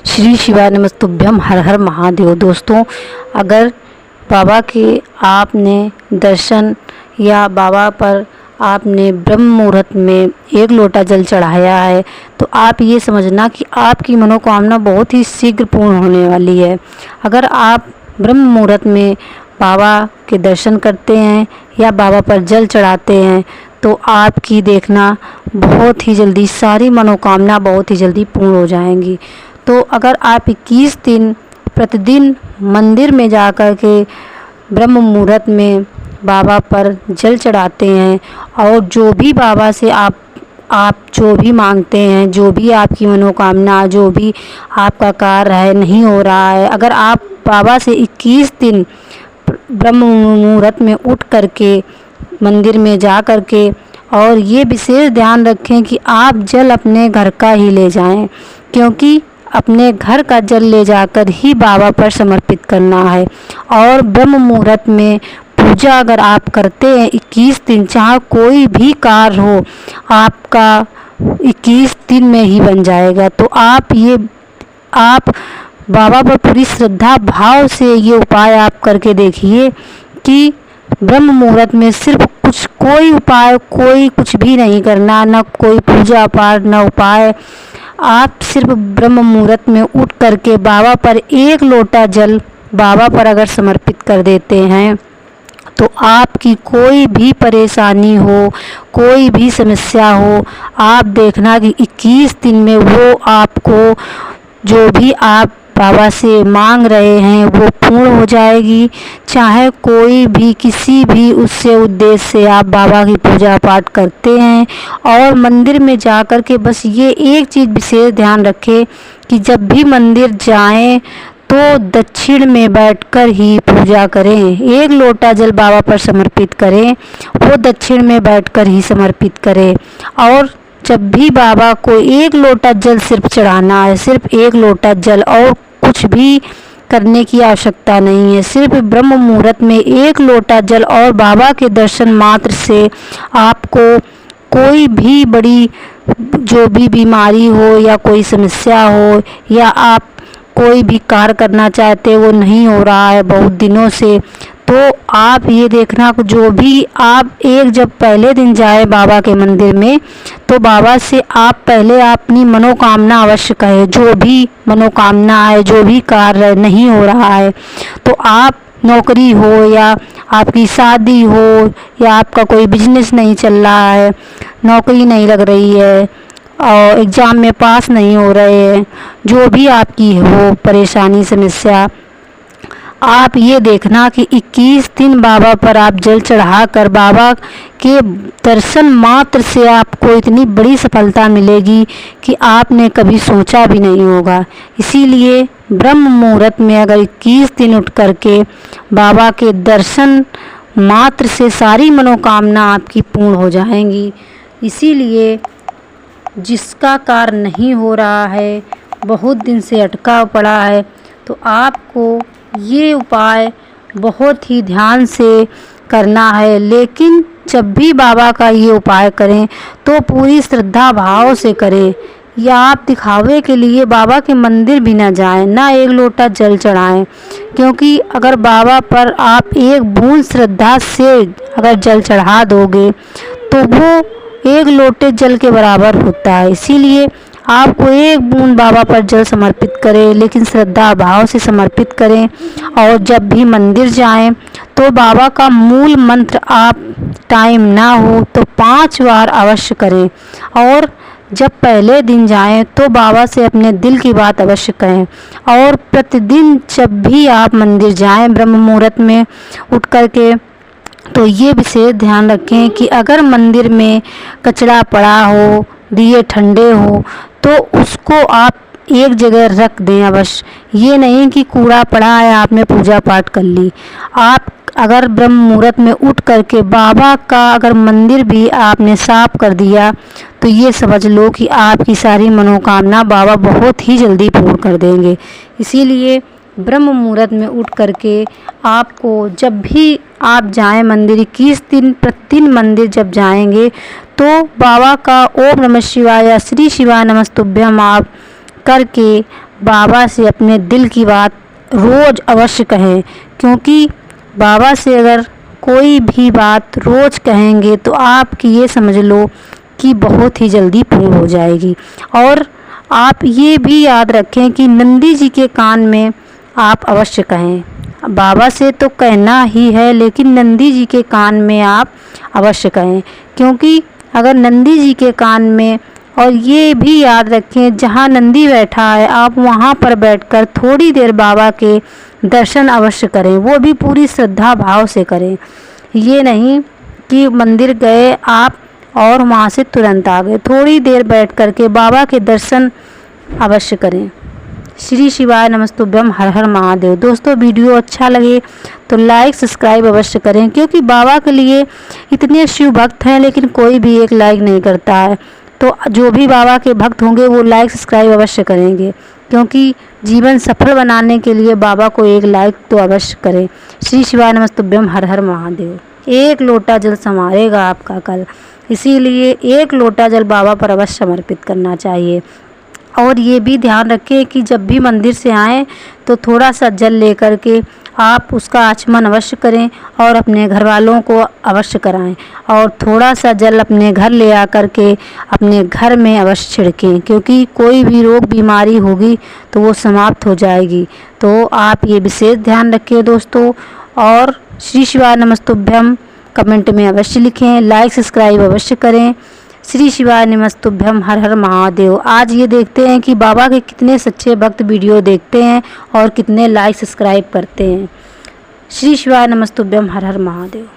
श्री शिवाय नमस्तुभ्यम, हर हर महादेव। दोस्तों, अगर बाबा के आपने दर्शन या बाबा पर आपने ब्रह्म मुहूर्त में एक लोटा जल चढ़ाया है तो आप ये समझना कि आपकी मनोकामना बहुत ही शीघ्र पूर्ण होने वाली है। अगर आप ब्रह्म मुहूर्त में बाबा के दर्शन करते हैं या बाबा पर जल चढ़ाते हैं तो आपकी देखना बहुत ही जल्दी सारी मनोकामना बहुत ही जल्दी पूर्ण हो जाएंगी। तो अगर आप 21 दिन प्रतिदिन मंदिर में जाकर के ब्रह्म मुहूर्त में बाबा पर जल चढ़ाते हैं और जो भी बाबा से आप जो भी मांगते हैं, जो भी आपकी मनोकामना, जो भी आपका कार्य है नहीं हो रहा है, अगर आप बाबा से 21 दिन ब्रह्म मुहूर्त में उठ करके मंदिर में जा कर के और ये विशेष ध्यान रखें कि आप जल अपने घर का ही ले जाएं, क्योंकि अपने घर का जल ले जाकर ही बाबा पर समर्पित करना है। और ब्रह्म मुहूर्त में पूजा अगर आप करते हैं 21 दिन, चाहे कोई भी कार्य हो, आपका 21 दिन में ही बन जाएगा। तो आप बाबा पर पूरी श्रद्धा भाव से ये उपाय आप करके देखिए कि ब्रह्म मुहूर्त में सिर्फ कोई उपाय, कोई कुछ भी नहीं करना, ना कोई पूजा पाठ, ना उपाय। आप सिर्फ ब्रह्म मुहूर्त में उठ करके बाबा पर एक लोटा जल बाबा पर अगर समर्पित कर देते हैं तो आपकी कोई भी परेशानी हो, कोई भी समस्या हो, आप देखना कि 21 दिन में वो आपको जो भी आप बाबा से मांग रहे हैं वो पूर्ण हो जाएगी। चाहे कोई भी किसी भी उससे उद्देश्य से आप बाबा की पूजा पाठ करते हैं और मंदिर में जाकर के बस ये एक चीज़ विशेष ध्यान रखें कि जब भी मंदिर जाएं तो दक्षिण में बैठकर ही पूजा करें। एक लोटा जल बाबा पर समर्पित करें, वो दक्षिण में बैठकर ही समर्पित करें। और जब भी बाबा को एक लोटा जल सिर्फ चढ़ाना है, सिर्फ एक लोटा जल, और कुछ भी करने की आवश्यकता नहीं है। सिर्फ ब्रह्म मुहूर्त में एक लोटा जल और बाबा के दर्शन मात्र से आपको कोई भी बड़ी जो भी बीमारी हो या कोई समस्या हो या आप कोई भी कार्य करना चाहते वो नहीं हो रहा है बहुत दिनों से, तो आप ये देखना जो भी आप जब पहले दिन जाए बाबा के मंदिर में तो बाबा से आप पहले अपनी मनोकामना अवश्य कहें। जो भी मनोकामना है, जो भी कार्य नहीं हो रहा है, तो आप नौकरी हो या आपकी शादी हो या आपका कोई बिजनेस नहीं चल रहा है, नौकरी नहीं लग रही है और एग्ज़ाम में पास नहीं हो रहे हैं, जो भी आपकी हो परेशानी समस्या, आप ये देखना कि 21 दिन बाबा पर आप जल चढ़ाकर बाबा के दर्शन मात्र से आपको इतनी बड़ी सफलता मिलेगी कि आपने कभी सोचा भी नहीं होगा। इसीलिए ब्रह्म मुहूर्त में अगर 21 दिन उठ करके बाबा के दर्शन मात्र से सारी मनोकामना आपकी पूर्ण हो जाएंगी। इसीलिए जिसका कार्य नहीं हो रहा है, बहुत दिन से अटका पड़ा है, तो आपको ये उपाय बहुत ही ध्यान से करना है। लेकिन जब भी बाबा का ये उपाय करें तो पूरी श्रद्धा भाव से करें, या आप दिखावे के लिए बाबा के मंदिर भी ना जाएं, ना एक लोटा जल चढ़ाएं, क्योंकि अगर बाबा पर आप एक बूंद श्रद्धा से अगर जल चढ़ा दोगे तो वो एक लोटे जल के बराबर होता है। इसीलिए आपको एक बूंद बाबा पर जल समर्पित करें, लेकिन श्रद्धा भाव से समर्पित करें। और जब भी मंदिर जाएं तो बाबा का मूल मंत्र आप टाइम ना हो तो 5 बार अवश्य करें। और जब पहले दिन जाएं तो बाबा से अपने दिल की बात अवश्य कहें। और प्रतिदिन जब भी आप मंदिर जाएं ब्रह्म मुहूर्त में उठ कर के, तो ये विशेष ध्यान रखें कि अगर मंदिर में कचरा पड़ा हो, दिए ठंडे हो, तो उसको आप एक जगह रख दें अवश्य। ये नहीं कि कूड़ा पड़ा है आपने पूजा पाठ कर ली। आप अगर ब्रह्म मुहूर्त में उठ करके बाबा का अगर मंदिर भी आपने साफ कर दिया तो ये समझ लो कि आपकी सारी मनोकामना बाबा बहुत ही जल्दी पूर्ण कर देंगे। इसीलिए ब्रह्म मुहूर्त में उठ करके आपको जब भी आप जाएं मंदिर, 21 दिन प्रतिदिन मंदिर जब जाएंगे तो बाबा का ओम नमः शिवाय या श्री शिवाय नमस्तुभ्यम आप करके बाबा से अपने दिल की बात रोज़ अवश्य कहें, क्योंकि बाबा से अगर कोई भी बात रोज़ कहेंगे तो आपकी ये समझ लो कि बहुत ही जल्दी पूरी हो जाएगी। और आप ये भी याद रखें कि नंदी जी के कान में आप अवश्य कहें। बाबा से तो कहना ही है, लेकिन नंदी जी के कान में आप अवश्य कहें, क्योंकि अगर नंदी जी के कान में, और ये भी याद रखें जहाँ नंदी बैठा है आप वहाँ पर बैठकर थोड़ी देर बाबा के दर्शन अवश्य करें, वो भी पूरी श्रद्धा भाव से करें। ये नहीं कि मंदिर गए आप और वहाँ से तुरंत आ गए, थोड़ी देर बैठ कर के बाबा के दर्शन अवश्य करें। श्री शिवाय नमस्तुभ्यम, हर हर महादेव। दोस्तों वीडियो अच्छा लगे तो लाइक सब्सक्राइब अवश्य करें, क्योंकि बाबा के लिए इतने शिव भक्त हैं लेकिन कोई भी एक लाइक नहीं करता है। तो जो भी बाबा के भक्त होंगे वो लाइक सब्सक्राइब अवश्य करेंगे, क्योंकि जीवन सफल बनाने के लिए बाबा को एक लाइक तो अवश्य करें। श्री शिवाय नमस्तुभ्यम, हर हर महादेव। एक लोटा जल संवारेगा आपका कल, इसीलिए एक लोटा जल बाबा पर अवश्य समर्पित करना चाहिए। और ये भी ध्यान रखें कि जब भी मंदिर से आएँ तो थोड़ा सा जल लेकर के आप उसका आचमन अवश्य करें और अपने घर वालों को अवश्य कराएं, और थोड़ा सा जल अपने घर ले आकर के अपने घर में अवश्य छिड़कें, क्योंकि कोई भी रोग बीमारी होगी तो वो समाप्त हो जाएगी। तो आप ये विशेष ध्यान रखें दोस्तों। और श्री शिवाय नमस्तुभ्यम कमेंट में अवश्य लिखें, लाइक सब्सक्राइब अवश्य करें। श्री शिवाय नमस्तुभ्यम, हर हर महादेव। आज ये देखते हैं कि बाबा के कितने सच्चे भक्त वीडियो देखते हैं और कितने लाइक सब्सक्राइब करते हैं। श्री शिवाय नमस्तुभ्यम, हर हर महादेव।